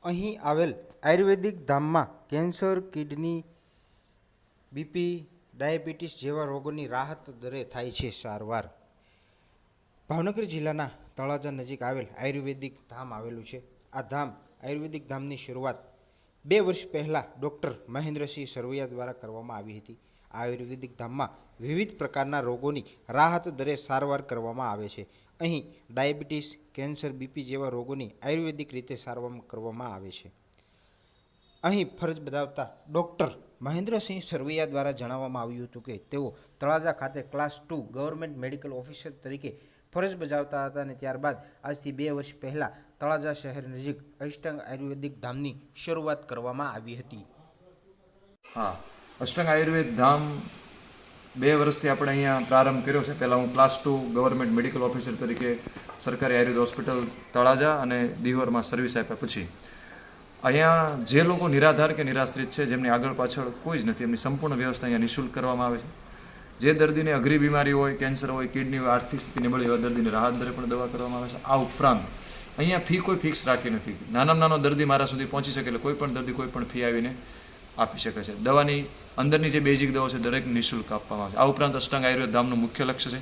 અહીં આવેલ આયુર્વેદિક ધામમાં કેન્સર, કિડની, બીપી, ડાયાબિટીસ જેવા રોગોની રાહત દરે થાય છે સારવાર. ભાવનગર જિલ્લાના તળાજા નજીક આવેલ આયુર્વેદિક ધામ આવેલું છે. આ આયુર્વેદિક ધામની શરૂઆત 2 વર્ષ પહેલાં ડૉક્ટર મહેન્દ્રસિંહ સરવૈયા દ્વારા કરવામાં આવી હતી. આ આયુર્વેદિક ધામમાં વિવિધ પ્રકારના રોગોની રાહત દરે સારવાર કરવામાં આવે છે. અહીં ડાયાબિટીસ, કેન્સર, બીપી જેવા રોગોની આયુર્વેદિક રીતે સારવાર કરવામાં આવે છે. અહીં ફરજ બજાવતા ડૉક્ટર મહેન્દ્રસિંહ સરવૈયા દ્વારા જણાવવામાં આવ્યું હતું કે તેઓ તળાજા ખાતે ક્લાસ 2 ગવર્મેન્ટ મેડિકલ ઓફિસર તરીકે ફરજ બજાવતા હતા અને ત્યારબાદ આજથી 2 વર્ષ પહેલાં તળાજા શહેર નજીક અષ્ટાંગ આયુર્વેદિક ધામની શરૂઆત કરવામાં આવી હતી. હા, અષ્ટાંગ આયુર્વેદ ધામ 2 વર્ષથી આપણે અહીંયા પ્રારંભ કર્યો છે. પહેલાં હું ક્લાસ 2 ગવર્મેન્ટ મેડિકલ ઓફિસર તરીકે સરકારી આયુર્વેદ હોસ્પિટલ તળાજા અને દિહોરમાં સર્વિસ આપ્યા પછી અહીંયા જે લોકો નિરાધાર કે નિરાશ્રિત છે, જેમની આગળ પાછળ કોઈ જ નથી, એમની સંપૂર્ણ વ્યવસ્થા અહીંયા નિઃશુલ્ક કરવામાં આવે છે. જે દર્દીને અઘરી બીમારી હોય, કેન્સર હોય, કિડની હોય, આર્થિક સ્થિતિ નબળી એવા દર્દીને રાહત દરે પણ દવા કરવામાં આવે છે. આ ઉપરાંત અહીંયા ફી કોઈ ફિક્સ રાખી નથી. નાનામાં નાનો દર્દી મારા સુધી પહોંચી શકે એટલે કોઈ પણ દર્દી કોઈ પણ ફી આવીને આપી શકે છે. દવાની અંદરની જે બેઝિક દવાઓ છે દરેક નિઃશુલ્ક આપવામાં આવે છે. આ ઉપરાંત અષ્ટાંગ આયુર્વેદ ધામનું મુખ્ય લક્ષ્ય છે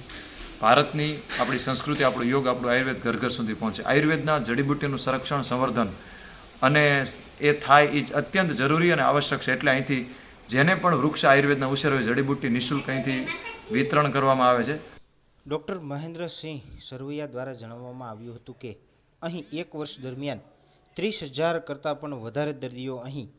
ભારતની આપણી સંસ્કૃતિ, આપણો યોગ, આપણું આયુર્વેદ ઘર ઘર સુધી પહોંચે. આયુર્વેદના જડીબુટ્ટીનું સંરક્ષણ, સંવર્ધન અને એ થાય એ અત્યંત જરૂરી અને આવશ્યક છે. એટલે અહીંથી જેને પણ વૃક્ષ આયુર્વેદના ઉછેર હોય, જડીબુટ્ટી નિઃશુલ્ક અહીંથી વિતરણ કરવામાં આવે છે. ડૉક્ટર મહેન્દ્રસિંહ સરવૈયા દ્વારા જણાવવામાં આવ્યું હતું કે અહીં 1 વર્ષ દરમિયાન 30,000 કરતાં પણ વધારે દર્દીઓ અહીં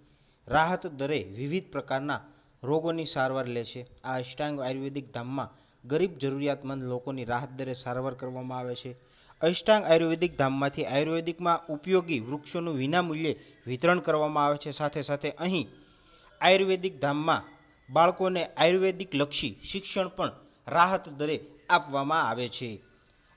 રાહત દરે વિવિધ પ્રકારના રોગોની સારવાર લે છે. આ અષ્ટાંગ આયુર્વેદિક ધામમાં ગરીબ જરૂરિયાતમંદ લોકોની રાહત દરે સારવાર કરવામાં આવે છે. અષ્ટાંગ આયુર્વેદિક ધામમાંથી આયુર્વેદિકમાં ઉપયોગી વૃક્ષોનું વિનામૂલ્યે વિતરણ કરવામાં આવે છે. સાથે સાથે અહીં આયુર્વેદિક ધામમાં બાળકોને આયુર્વેદિક લક્ષી શિક્ષણ પણ રાહત દરે આપવામાં આવે છે.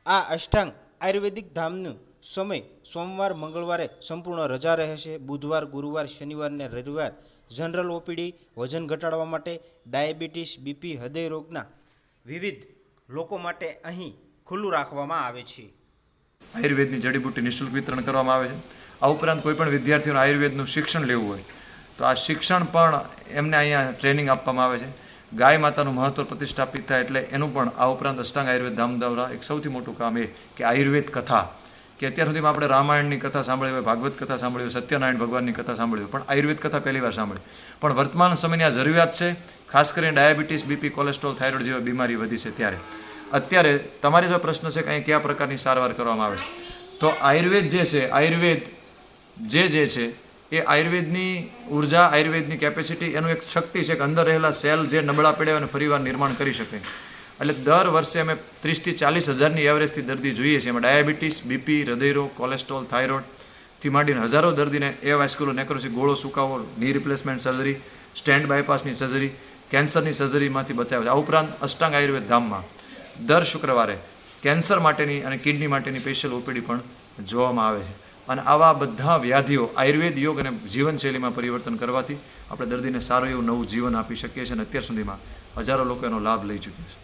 આ અષ્ટાંગ આયુર્વેદિક ધામનો સમય સોમવાર, મંગળવારે સંપૂર્ણ રજા રહે છે. બુધવાર, ગુરુવાર, શનિવાર અને રવિવાર જનરલ ઓપીડી, વજન ઘટાડવા માટે, ડાયાબિટીસ, બીપી, હૃદય રોગના વિવિધ લોકો માટે અહીં ખુલ્લું રાખવામાં આવે છે. આયુર્વેદની જડીબુટ્ટી નિઃશુલ્ક વિતરણ કરવામાં આવે છે. આ ઉપરાંત કોઈ પણ વિદ્યાર્થીઓને આયુર્વેદનું શિક્ષણ લેવું હોય તો આ શિક્ષણ પણ એમને અહીંયા ટ્રેનિંગ આપવામાં આવે છે. ગાય માતાનું મહત્વ પ્રતિષ્ઠાપિત થાય એટલે એનું પણ આ ઉપરાંત અષ્ટાંગ આયુર્વેદ ધામ દ્વારા એક સૌથી મોટું કામ એ કે આયુર્વેદ કથા, કે અત્યાર સુધીમાં આપણે રામાયણની કથા સાંભળી હોય, ભાગવત કથા સાંભળી હોય, સત્યનારાયણ ભગવાનની કથા સાંભળી હોય, પણ આયુર્વેદ કથા પહેલી વાર સાંભળી. પણ વર્તમાન સમયની આ જરૂરિયાત છે, ખાસ કરીને ડાયાબિટીસ, બીપી, કોલેસ્ટ્રોલ, થાઇરોઇડ જેવા બીમારી વધી છે ત્યારે. અત્યારે તમારી જો પ્રશ્ન છે કે અહીં કયા પ્રકારની સારવાર કરવામાં આવે છે, તો આયુર્વેદ જે છે, આયુર્વેદ જે છે એ આયુર્વેદની ઉર્જા, આયુર્વેદની કેપેસિટી, એનું એક શક્તિ છે કે અંદર રહેલા સેલ જે નબળા પડ્યા અને ફરીવાર નિર્માણ કરી શકે. એટલે દર વર્ષે અમે 30,000 થી 40,000ની એવરેજથી દર્દી જોઈએ છીએ. એમાં ડાયાબિટીસ, બીપી, હૃદયરોગ, કોલેસ્ટ્રોલ, થાઇરોઇડથી માંડીને હજારો દર્દીને એવાસ્ક્યુલર નેક્રોસિસ, ગોળો સુકાવો, ની રિપ્લેસમેન્ટ સર્જરી, સ્ટેન્ટ બાયપાસની સર્જરી, કેન્સરની સર્જરીમાંથી બચાવે છે. આ ઉપરાંત અષ્ટાંગ આયુર્વેદ ધામમાં દર શુક્રવારે કેન્સર માટેની અને કિડની માટેની સ્પેશિયલ ઓપીડી પણ જોવામાં આવે છે. અને આવા બધા વ્યાધિઓ આયુર્વેદ, યોગ અને જીવનશૈલીમાં પરિવર્તન કરવાથી આપણે દર્દીને સારું એવું નવું જીવન આપી શકીએ છીએ. અને અત્યાર સુધીમાં હજારો લોકો એનો લાભ લઈ ચૂક્યા છે.